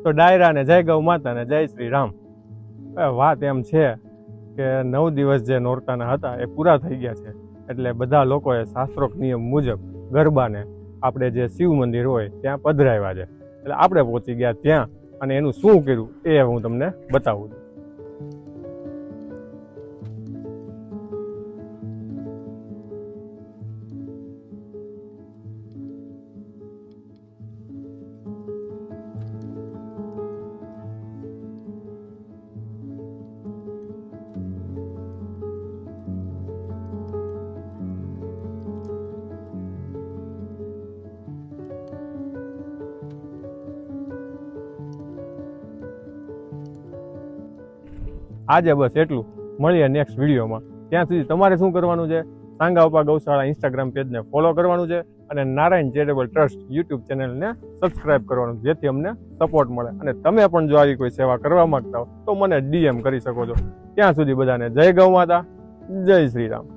તો ડાયરા ને જય ગૌ માતા ને જય શ્રી રામ. વાત એમ છે કે 9 દિવસ જે નોરતાના હતા એ પૂરા થઈ ગયા છે, એટલે બધા લોકોએ શાસ્ત્રોક્ત નિયમ મુજબ ગરબાને આપણે જે શિવ મંદિર હોય ત્યાં પધરાવ્યા છે. એટલે આપણે પહોંચી ગયા ત્યાં અને એનું શું કર્યું એ હું તમને બતાવું છું. આજે બસ એટલું, મળીએ નેક્સ્ટ વિડીયોમાં. ત્યાં સુધી તમારે શું કરવાનું છે? સાંગાવપા ગૌશાળા ઇન્સ્ટાગ્રામ પેજને ફોલો કરવાનું છે અને નારાયણ ચેરિટેબલ ટ્રસ્ટ યુટ્યુબ ચેનલને સબસ્ક્રાઇબ કરવાનું છે, જેથી અમને સપોર્ટ મળે. અને તમે પણ જો આવી કોઈ સેવા કરવા માંગતા હો તો મને DM કરી શકો છો. ત્યાં સુધી બધાને જય ગૌ માતા, જય શ્રી રામ.